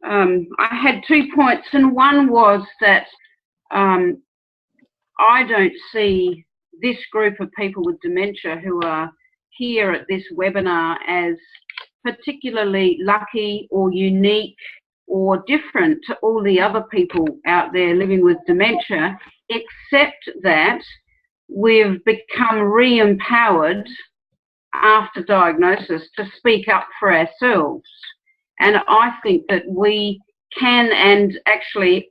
I had 2 points, and one was that I don't see this group of people with dementia who are here at this webinar as particularly lucky or unique or different to all the other people out there living with dementia, except that we've become re-empowered after diagnosis to speak up for ourselves. And I think that we can, and actually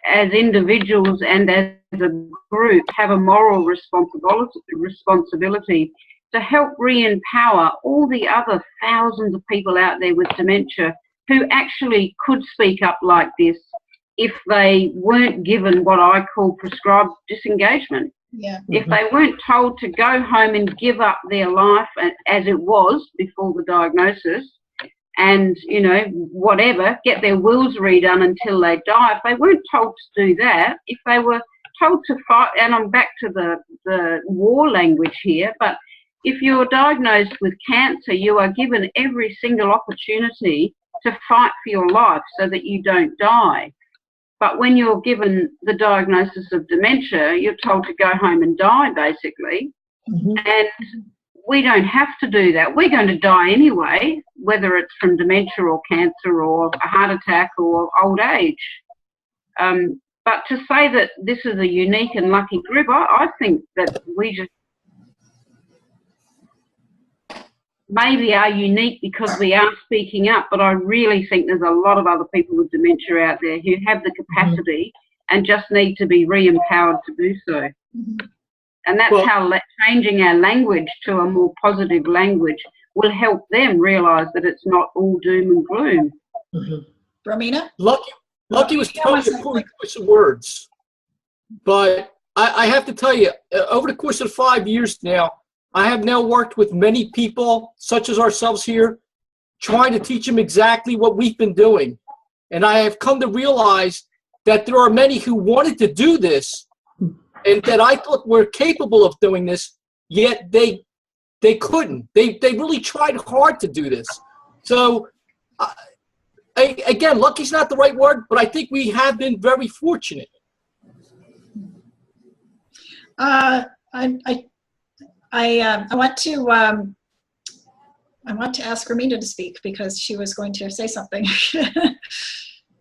as individuals and as a group, have a moral responsibility to help re-empower all the other thousands of people out there with dementia who actually could speak up like this if they weren't given what I call prescribed disengagement. Yeah. If they weren't told to go home and give up their life as it was before the diagnosis and, you know, whatever, get their wills redone until they die. If they weren't told to do that, if they were told to fight, and I'm back to the war language here, but if you're diagnosed with cancer, you are given every single opportunity to fight for your life so that you don't die. But when you're given the diagnosis of dementia, you're told to go home and die, basically. And we don't have to do that. We're going to die anyway, whether it's from dementia or cancer or a heart attack or old age. But to say that this is a unique and lucky group, I think that we just maybe are unique because we are speaking up, but I really think there's a lot of other people with dementia out there who have the capacity and just need to be re-empowered to do so. And that's how changing our language to a more positive language will help them realise that it's not all doom and gloom. Romina? Lucky was telling you a choice of words. But I have to tell you, over the course of 5 years now, I have now worked with many people, such as ourselves here, trying to teach them exactly what we've been doing. And I have come to realize that there are many who wanted to do this and that I thought were capable of doing this, yet they couldn't. They really tried hard to do this. So, again, lucky's not the right word, but I think we have been very fortunate. I want to ask Romina to speak because she was going to say something.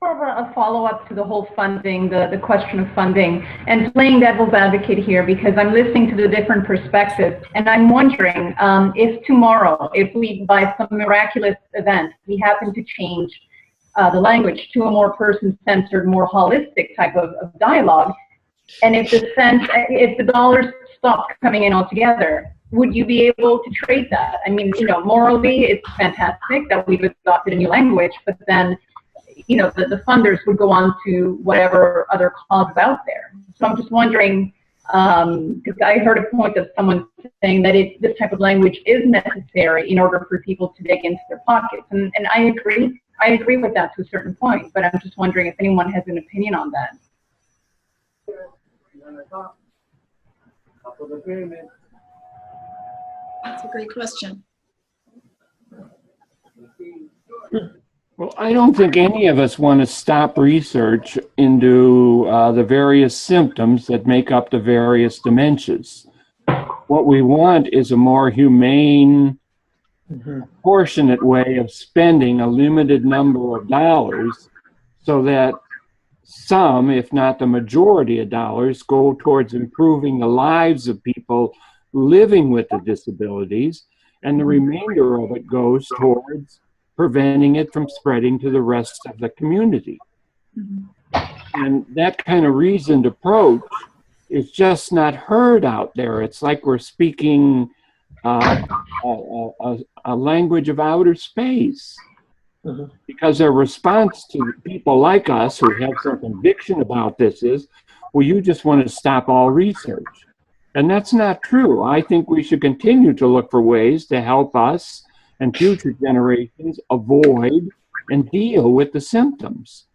More of a follow-up to the whole funding, the question of funding, and playing devil's advocate here because I'm listening to the different perspectives, and I'm wondering if tomorrow, if we, by some miraculous event, we happen to change the language to a more person-centered, more holistic type of dialogue, and if the dollars stopped coming in altogether, would you be able to trade that? I mean, you know, morally, it's fantastic that we've adopted a new language, but then, you know, the funders would go on to whatever other causes out there. So I'm just wondering, because I heard a point of someone saying that this type of language is necessary in order for people to dig into their pockets, and I agree. I agree with that to a certain point, but I'm just wondering if anyone has an opinion on that. That's a great question. Well, I don't think any of us want to stop research into the various symptoms that make up the various dementias. What we want is a more humane, proportionate way of spending a limited number of dollars so that some, if not the majority of dollars, go towards improving the lives of people living with the disabilities, and the remainder of it goes towards preventing it from spreading to the rest of the community. And that kind of reasoned approach is just not heard out there. It's like we're speaking a language of outer space. Because their response to people like us who have some conviction about this is, well, you just want to stop all research. And that's not true. I think we should continue to look for ways to help us and future generations avoid and deal with the symptoms.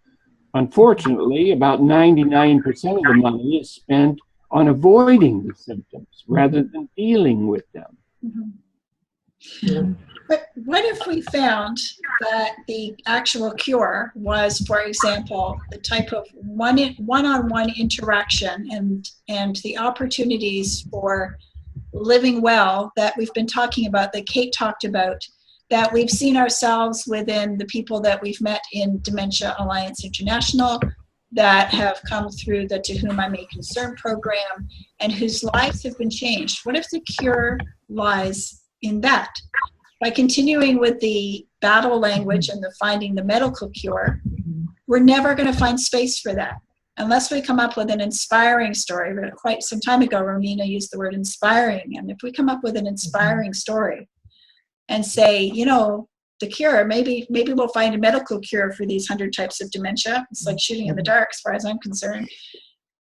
Unfortunately, about 99% of the money is spent on avoiding the symptoms rather than dealing with them. But what if we found that the actual cure was, for example, the type of one-on-one interaction and the opportunities for living well that we've been talking about, that Kate talked about, that we've seen ourselves within the people that we've met in Dementia Alliance International, that have come through the To Whom I May Concern program, and whose lives have been changed? What if the cure lies in that? By continuing with the battle language and the finding the medical cure, we're never going to find space for that unless we come up with an inspiring story. Quite some time ago, Romina used the word inspiring. And if we come up with an inspiring story and say, you know, the cure, maybe we'll find a medical cure for these 100 types of dementia. It's like shooting in the dark as far as I'm concerned.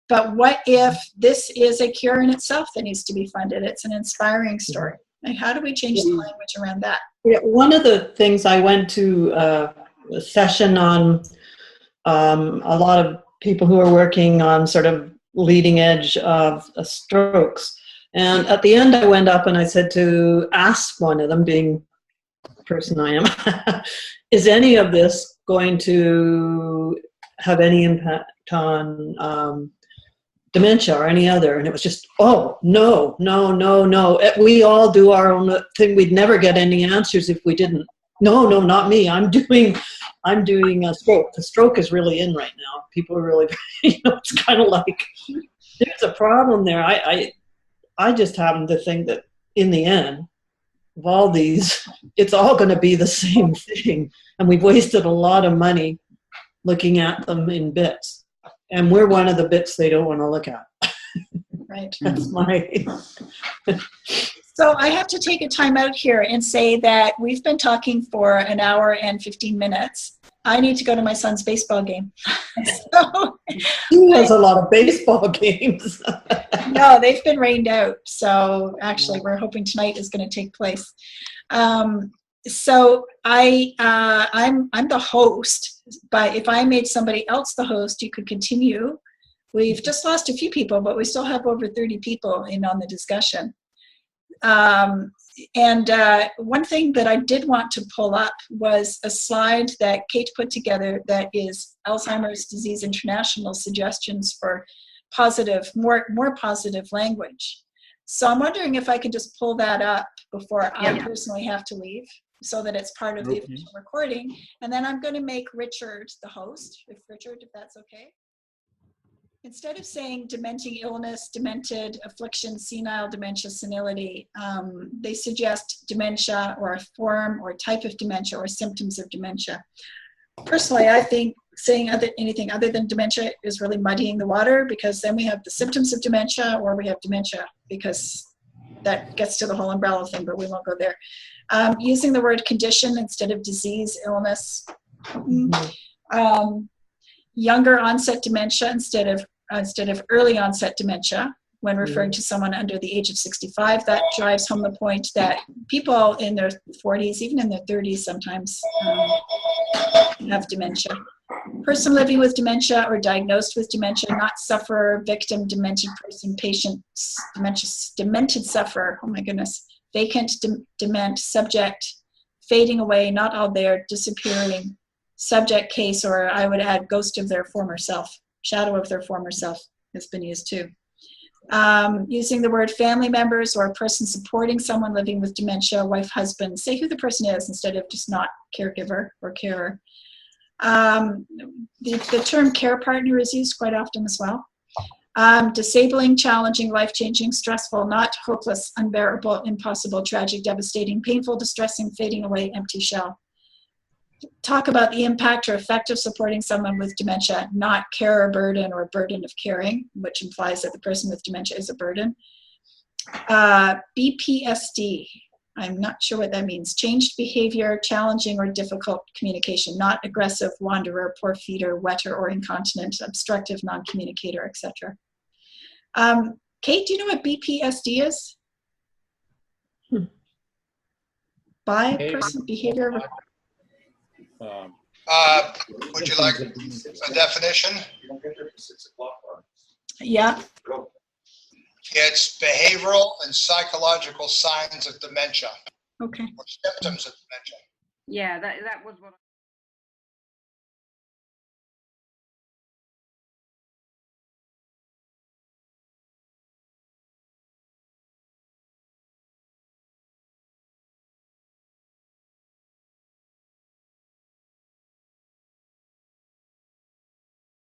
But what if this is a cure in itself that needs to be funded? It's an inspiring story. Like, how do we change the language around that? Yeah, one of the things I went to a session on a lot of people who are working on sort of leading edge of strokes. And at the end, I went up and I said to ask one of them, being the person I am, is any of this going to have any impact on dementia or any other? And it was just, oh, no. We all do our own thing. We'd never get any answers if we didn't. No, not me. I'm doing a stroke. The stroke is really in right now. People are really, it's kind of like, there's a problem there. I just happen to think that in the end of all these, it's all going to be the same thing. And we've wasted a lot of money looking at them in bits. And we're one of the bits they don't want to look at. Right. That's my... So I have to take a time out here and say that we've been talking for an hour and 15 minutes. I need to go to my son's baseball game. So, he has a lot of baseball games. No, they've been rained out. So actually, we're hoping tonight is going to take place. So I'm the host. But if I made somebody else the host, you could continue. We've just lost a few people, but we still have over 30 people in on the discussion. One thing that I did want to pull up was a slide that Kate put together that is Alzheimer's Disease International suggestions for positive, more positive language. So I'm wondering if I could just pull that up before I personally have to leave, so that it's part of the official recording. And then I'm going to make Richard the host, if that's okay. Instead of saying dementing illness, demented, affliction, senile, dementia, senility, they suggest dementia or a form or type of dementia or symptoms of dementia. Personally, I think saying anything other than dementia is really muddying the water, because then we have the symptoms of dementia or we have dementia, because that gets to the whole umbrella thing, but we won't go there. Using the word condition instead of disease, illness. Younger onset dementia instead of early onset dementia when referring to someone under the age of 65. That drives home the point that people in their 40s, even in their 30s sometimes, have dementia. Person living with dementia or diagnosed with dementia, not sufferer, victim, demented person, patient, demented sufferer, oh my goodness, vacant, dement, subject, fading away, not all there, disappearing, subject, case, or I would add ghost of their former self, shadow of their former self has been used too. Using the word family members or a person supporting someone living with dementia, wife, husband, say who the person is instead of just not caregiver or carer. The term care partner is used quite often as well. Disabling, challenging, life-changing, stressful, not hopeless, unbearable, impossible, tragic, devastating, painful, distressing, fading away, empty shell. Talk about the impact or effect of supporting someone with dementia, not care or burden or burden of caring, which implies that the person with dementia is a burden. BPSD, I'm not sure what that means. Changed behavior, challenging or difficult communication, not aggressive, wanderer, poor feeder, wetter or incontinent, obstructive, non-communicator, etc. Kate, do you know what BPSD is? By person behavior. Would you like a definition? Yeah. It's behavioral and psychological signs of dementia. Okay. Or symptoms of dementia. Yeah, that was what